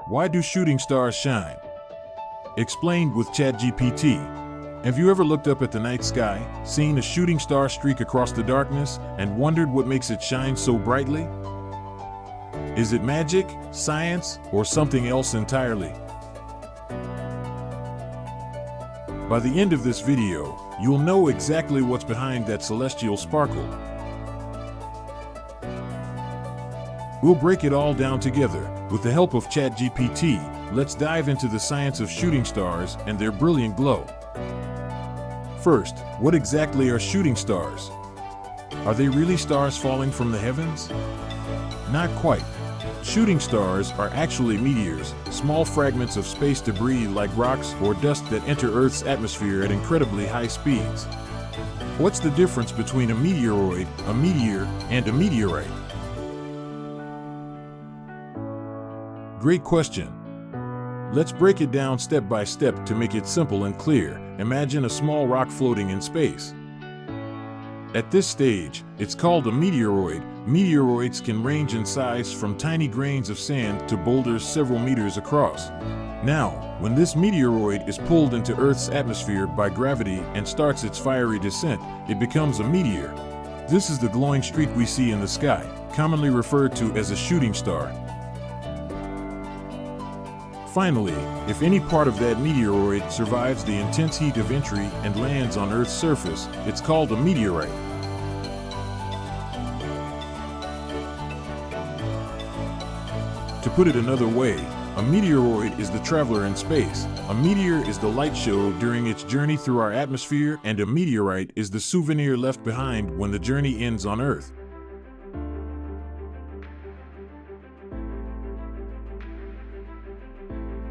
Why do shooting stars shine? Explained with ChatGPT. Have you ever looked up at the night sky, seen a shooting star streak across the darkness, and wondered what makes it shine so brightly? Is it magic, science, or something else entirely? By the end of this video, you'll know exactly what's behind that celestial sparkle. We'll break it all down together. With the help of ChatGPT, let's dive into the science of shooting stars and their brilliant glow. First, what exactly are shooting stars? Are they really stars falling from the heavens? Not quite. Shooting stars are actually meteors, small fragments of space debris like rocks or dust that enter Earth's atmosphere at incredibly high speeds. What's the difference between a meteoroid, a meteor, and a meteorite? Great question. Let's break it down step by step to make it simple and clear. Imagine a small rock floating in space. At this stage, it's called a meteoroid. Meteoroids can range in size from tiny grains of sand to boulders several meters across. Now, when this meteoroid is pulled into Earth's atmosphere by gravity and starts its fiery descent, it becomes a meteor. This is the glowing streak we see in the sky, commonly referred to as a shooting star. Finally, if any part of that meteoroid survives the intense heat of entry and lands on Earth's surface, it's called a meteorite. To put it another way, a meteoroid is the traveler in space, a meteor is the light show during its journey through our atmosphere, and a meteorite is the souvenir left behind when the journey ends on Earth.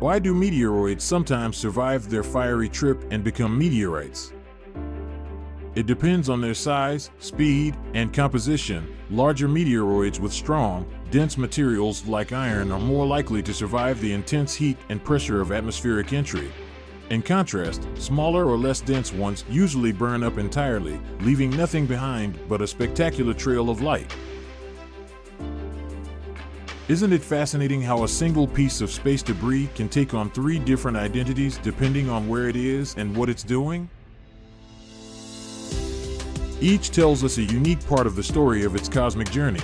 Why do meteoroids sometimes survive their fiery trip and become meteorites? It depends on their size, speed, and composition. Larger meteoroids with strong, dense materials like iron are more likely to survive the intense heat and pressure of atmospheric entry. In contrast, smaller or less dense ones usually burn up entirely, leaving nothing behind but a spectacular trail of light. Isn't it fascinating how a single piece of space debris can take on 3 different identities depending on where it is and what it's doing? Each tells us a unique part of the story of its cosmic journey.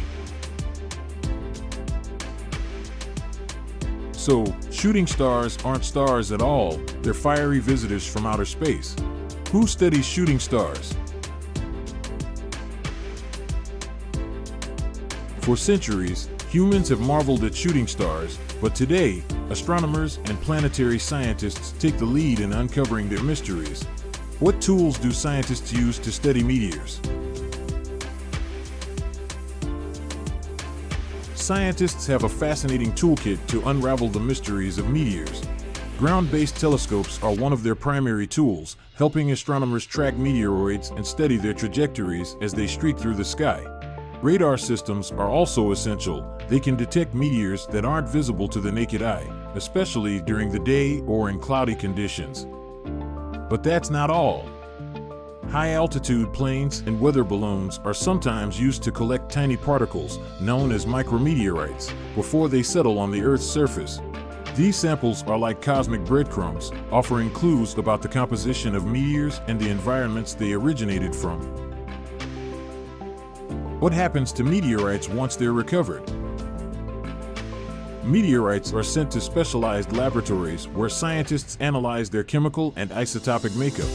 So, shooting stars aren't stars at all, they're fiery visitors from outer space. Who studies shooting stars? For centuries, humans have marveled at shooting stars, but today, astronomers and planetary scientists take the lead in uncovering their mysteries. What tools do scientists use to study meteors? Scientists have a fascinating toolkit to unravel the mysteries of meteors. Ground-based telescopes are one of their primary tools, helping astronomers track meteoroids and study their trajectories as they streak through the sky. Radar systems are also essential. They can detect meteors that aren't visible to the naked eye, especially during the day or in cloudy conditions. But that's not all. High-altitude planes and weather balloons are sometimes used to collect tiny particles, known as micrometeorites, before they settle on the Earth's surface. These samples are like cosmic breadcrumbs, offering clues about the composition of meteors and the environments they originated from. What happens to meteorites once they're recovered? Meteorites are sent to specialized laboratories where scientists analyze their chemical and isotopic makeup.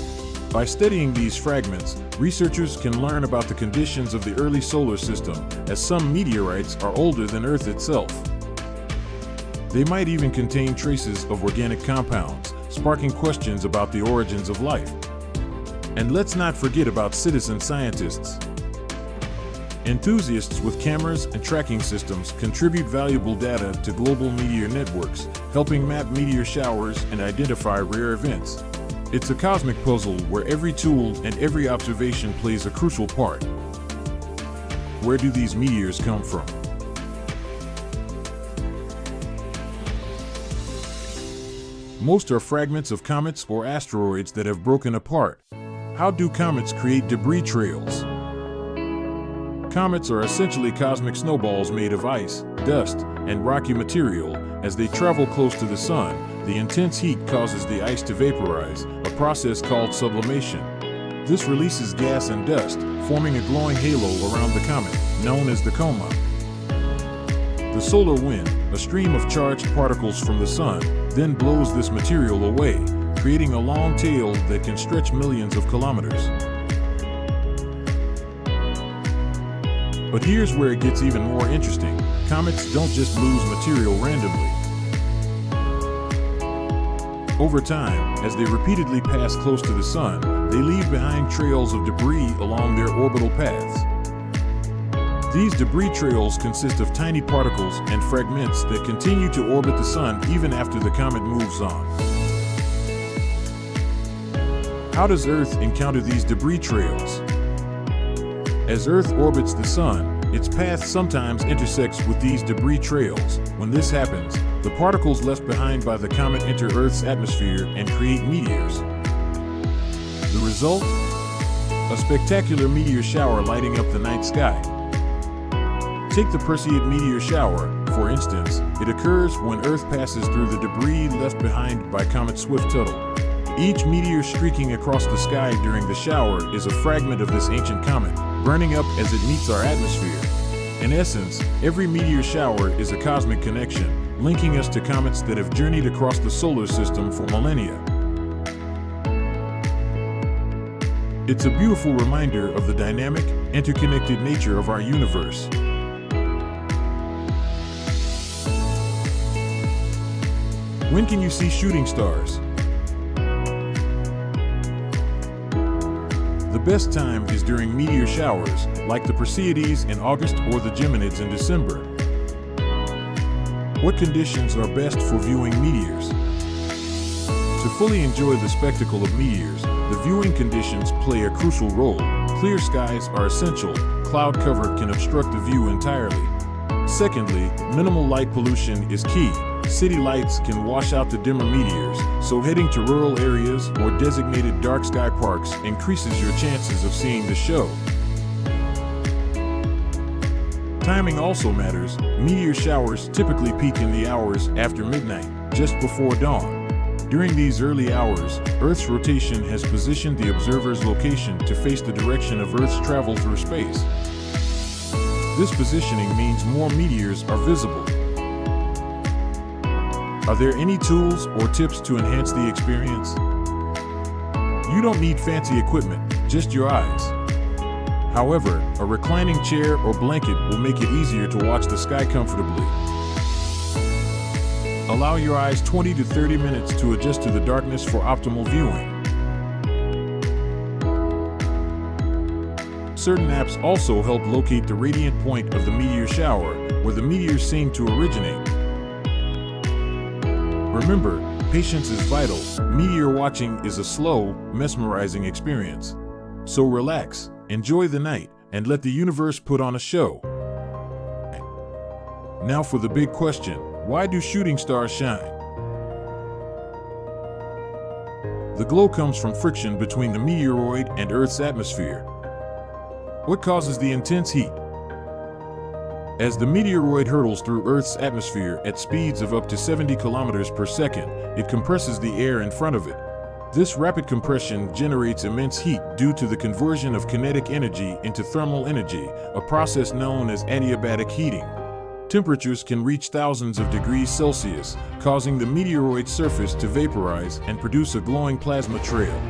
By studying these fragments, researchers can learn about the conditions of the early solar system, as some meteorites are older than Earth itself. They might even contain traces of organic compounds, sparking questions about the origins of life. And let's not forget about citizen scientists. Enthusiasts with cameras and tracking systems contribute valuable data to global meteor networks, helping map meteor showers and identify rare events. It's a cosmic puzzle where every tool and every observation plays a crucial part. Where do these meteors come from? Most are fragments of comets or asteroids that have broken apart. How do comets create debris trails? Comets are essentially cosmic snowballs made of ice, dust, and rocky material, As they travel close to the sun, the intense heat causes the ice to vaporize, a process called sublimation. This releases gas and dust, forming a glowing halo around the comet, known as the coma. The solar wind, a stream of charged particles from the sun, then blows this material away, creating a long tail that can stretch millions of kilometers. But here's where it gets even more interesting. Comets don't just lose material randomly. Over time, as they repeatedly pass close to the sun, they leave behind trails of debris along their orbital paths. These debris trails consist of tiny particles and fragments that continue to orbit the sun even after the comet moves on. How does Earth encounter these debris trails? As Earth orbits the sun, its path sometimes intersects with these debris trails. When this happens, the particles left behind by the comet enter Earth's atmosphere and create meteors. The result? A spectacular meteor shower lighting up the night sky. Take the Perseid meteor shower, for instance. It occurs when Earth passes through the debris left behind by Comet Swift-Tuttle. Each meteor streaking across the sky during the shower is a fragment of this ancient comet, burning up as it meets our atmosphere. In essence, every meteor shower is a cosmic connection, linking us to comets that have journeyed across the solar system for millennia. It's a beautiful reminder of the dynamic, interconnected nature of our universe. When can you see shooting stars? The best time is during meteor showers, like the Perseids in August or the Geminids in December. What conditions are best for viewing meteors? To fully enjoy the spectacle of meteors, the viewing conditions play a crucial role. Clear skies are essential. Cloud cover can obstruct the view entirely. Secondly, minimal light pollution is key. City lights can wash out the dimmer meteors, so heading to rural areas or designated dark sky parks increases your chances of seeing the show. Timing also matters. Meteor showers typically peak in the hours after midnight, just before dawn. During these early hours, Earth's rotation has positioned the observer's location to face the direction of Earth's travel through space. This positioning means more meteors are visible. Are there any tools or tips to enhance the experience? You don't need fancy equipment, just your eyes. However, a reclining chair or blanket will make it easier to watch the sky comfortably. Allow your eyes 20 to 30 minutes to adjust to the darkness for optimal viewing. Certain apps also help locate the radiant point of the meteor shower, where the meteors seem to originate. Remember, patience is vital. Meteor watching is a slow, mesmerizing experience. So relax, enjoy the night, and let the universe put on a show. Now for the big question, why do shooting stars shine? The glow comes from friction between the meteoroid and Earth's atmosphere. What causes the intense heat? As the meteoroid hurtles through Earth's atmosphere at speeds of up to 70 kilometers per second, it compresses the air in front of it. This rapid compression generates immense heat due to the conversion of kinetic energy into thermal energy, a process known as adiabatic heating. Temperatures can reach thousands of degrees Celsius, causing the meteoroid surface to vaporize and produce a glowing plasma trail.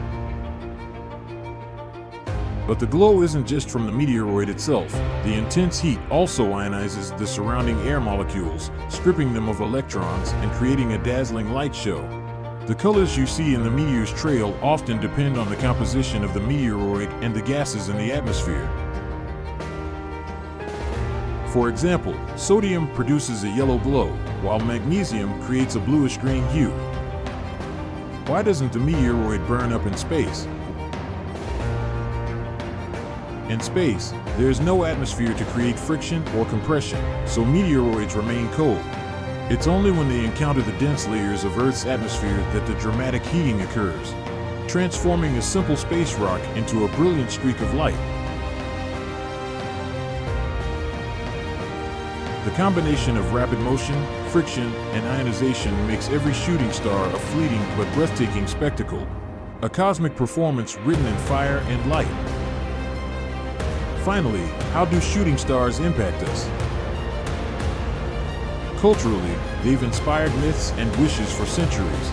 But the glow isn't just from the meteoroid itself. The intense heat also ionizes the surrounding air molecules, stripping them of electrons and creating a dazzling light show. The colors you see in the meteor's trail often depend on the composition of the meteoroid and the gases in the atmosphere. For example, sodium produces a yellow glow, while magnesium creates a bluish-green hue. Why doesn't the meteoroid burn up in space? In space, there is no atmosphere to create friction or compression, so meteoroids remain cold. It's only when they encounter the dense layers of Earth's atmosphere that the dramatic heating occurs, transforming a simple space rock into a brilliant streak of light. The combination of rapid motion, friction, and ionization makes every shooting star a fleeting but breathtaking spectacle, a cosmic performance written in fire and light. Finally, how do shooting stars impact us? Culturally, they've inspired myths and wishes for centuries.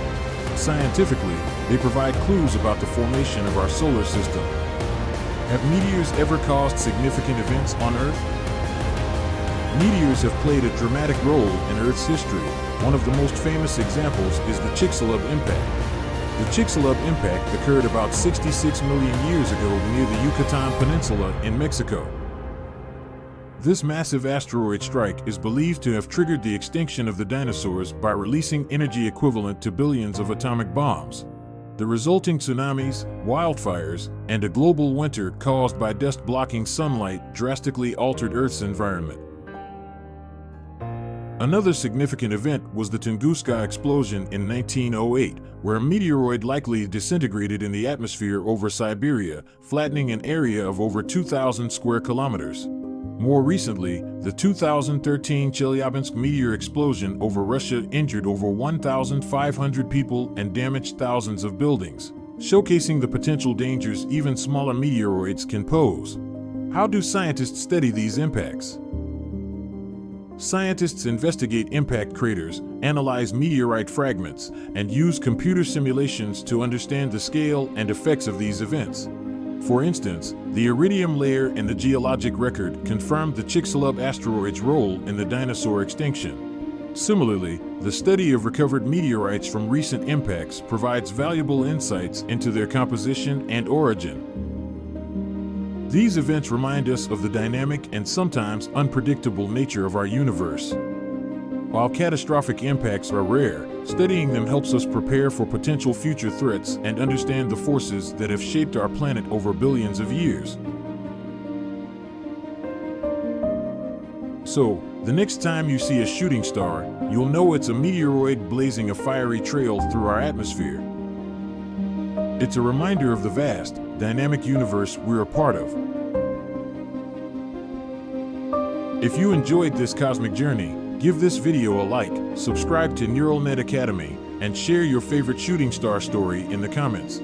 Scientifically, they provide clues about the formation of our solar system. Have meteors ever caused significant events on Earth? Meteors have played a dramatic role in Earth's history. One of the most famous examples is the Chicxulub impact. The Chicxulub impact occurred about 66 million years ago near the Yucatan Peninsula in Mexico. This massive asteroid strike is believed to have triggered the extinction of the dinosaurs by releasing energy equivalent to billions of atomic bombs. The resulting tsunamis, wildfires, and a global winter caused by dust blocking sunlight drastically altered Earth's environment. Another significant event was the Tunguska explosion in 1908, where a meteoroid likely disintegrated in the atmosphere over Siberia, flattening an area of over 2,000 square kilometers. More recently, the 2013 Chelyabinsk meteor explosion over Russia injured over 1,500 people and damaged thousands of buildings, showcasing the potential dangers even smaller meteoroids can pose. How do scientists study these impacts? Scientists investigate impact craters, analyze meteorite fragments, and use computer simulations to understand the scale and effects of these events. For instance, the iridium layer in the geologic record confirmed the Chicxulub asteroid's role in the dinosaur extinction. Similarly, the study of recovered meteorites from recent impacts provides valuable insights into their composition and origin. These events remind us of the dynamic and sometimes unpredictable nature of our universe. While catastrophic impacts are rare, studying them helps us prepare for potential future threats and understand the forces that have shaped our planet over billions of years. So, the next time you see a shooting star, you'll know it's a meteoroid blazing a fiery trail through our atmosphere. It's a reminder of the vast, dynamic universe we're a part of. If you enjoyed this cosmic journey, give this video a like, subscribe to NeuralNet Academy, and share your favorite shooting star story in the comments.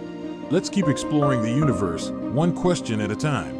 Let's keep exploring the universe, one question at a time.